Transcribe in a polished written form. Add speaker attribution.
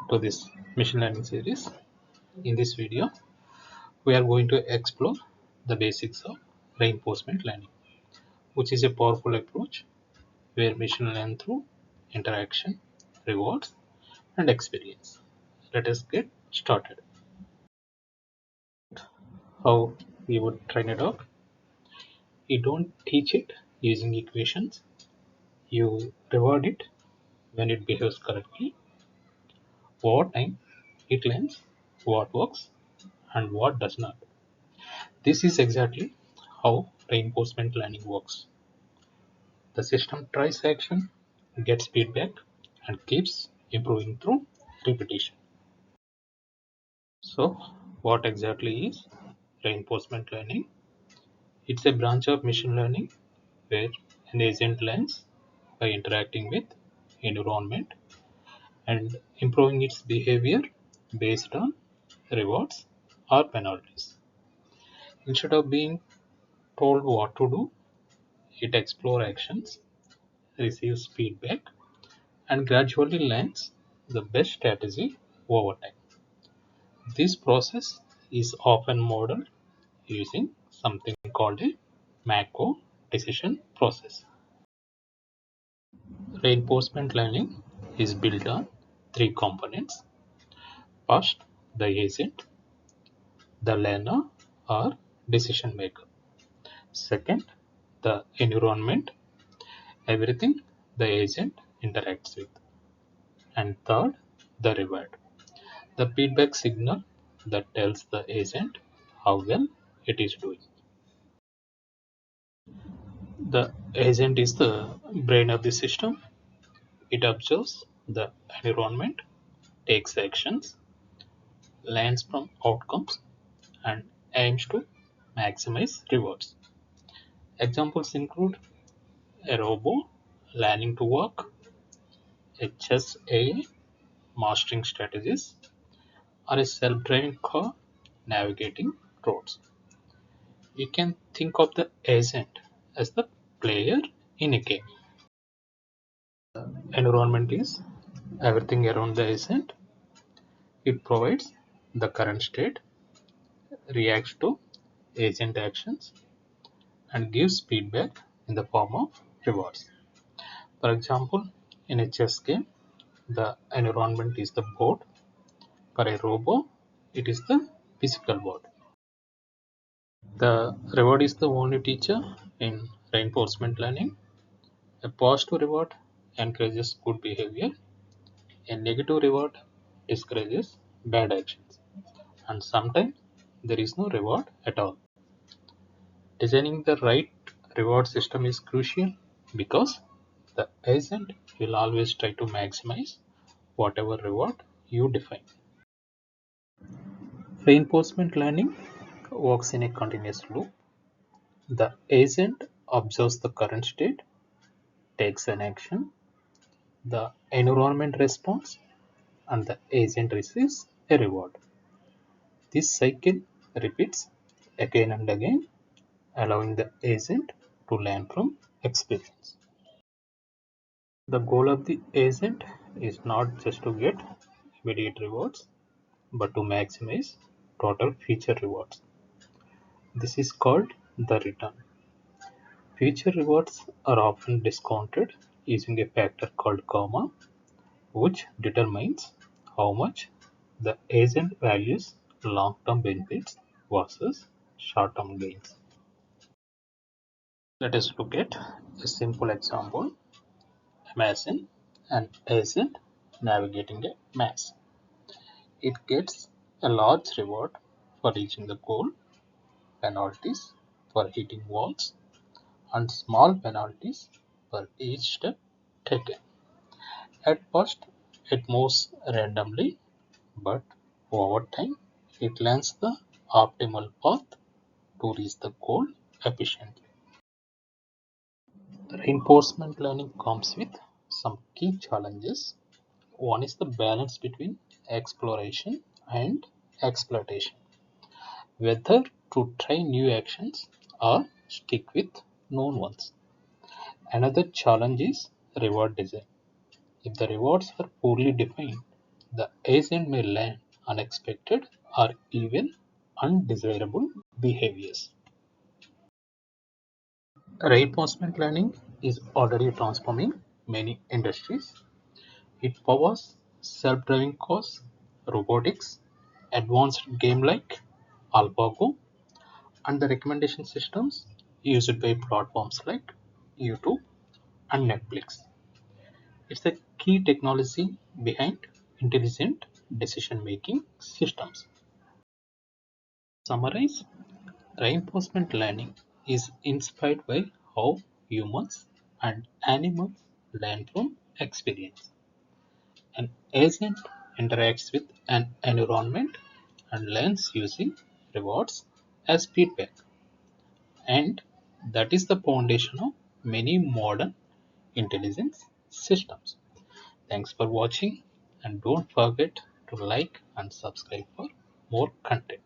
Speaker 1: to this machine learning series. In this video, we are going to explore the basics of reinforcement learning, which is a powerful approach where machine learn through interaction, rewards, and experience. Let us get started. How we would train a dog? You don't teach it using equations. You reward it when it behaves correctly. Over time, it learns what works and what does not. This is exactly how reinforcement learning works. The system tries action, gets feedback, and keeps improving through repetition. So, what exactly is reinforcement learning? It's a branch of machine learning where an agent learns by interacting with environment and improving its behavior based on rewards or penalties. Instead of being told what to do, it explores actions, receives feedback, and gradually learns the best strategy over time. This process is often modeled using something called a Markov decision process. Reinforcement learning is built on three components. First, the agent, the learner or decision maker. Second, the environment, everything the agent interacts with. And third, the reward, the feedback signal that tells the agent how well it is doing. The agent is the brain of the system. It observes the environment, takes actions, learns from outcomes, and aims to maximize rewards. Examples include a robot learning to walk, a chess AI mastering strategies, or a self-driving car navigating roads. You can think of the agent as the player in a game. Environment is everything around the agent. It provides the current state, reacts to agent actions, and gives feedback in the form of rewards. For example, in a chess game, the environment is the board. For a robot, it is the physical board. The reward is the only teacher in reinforcement learning. A positive reward encourages good behavior. A negative reward discourages bad actions. And sometimes there is no reward at all. Designing the right reward system is crucial because the agent will always try to maximize whatever reward you define. Reinforcement learning works in a continuous loop. The agent observes the current state, takes an action, the environment responds, and the agent receives a reward. This cycle repeats again and again, allowing the agent to learn from experience. The goal of the agent is not just to get immediate rewards, but to maximize total future rewards. This is called the return. Future rewards are often discounted using a factor called gamma, which determines how much the agent values long-term benefits versus short-term gains. Let us look at a simple example. Imagine an agent navigating a maze. It gets a large reward for reaching the goal, penalties for hitting walls, and small penalties for each step taken. At first, it moves randomly, but over time, it learns the optimal path to reach the goal efficiently. Reinforcement learning comes with some key challenges. One is the balance between exploration and exploitation, whether to try new actions or stick with known ones. Another challenge is reward design. If the rewards are poorly defined, The agent may learn unexpected or even undesirable behaviors. Reinforcement learning is already transforming many industries. It powers self-driving cars, robotics, advanced game like AlphaGo, and the recommendation systems used by platforms like YouTube and Netflix. It's a key technology behind intelligent decision-making systems. Summarize, reinforcement learning is inspired by how humans and animals learn from experience. An agent interacts with an environment and learns using rewards as feedback, and that is the foundation of many modern intelligence systems. Thanks for watching, and don't forget to like and subscribe for more content.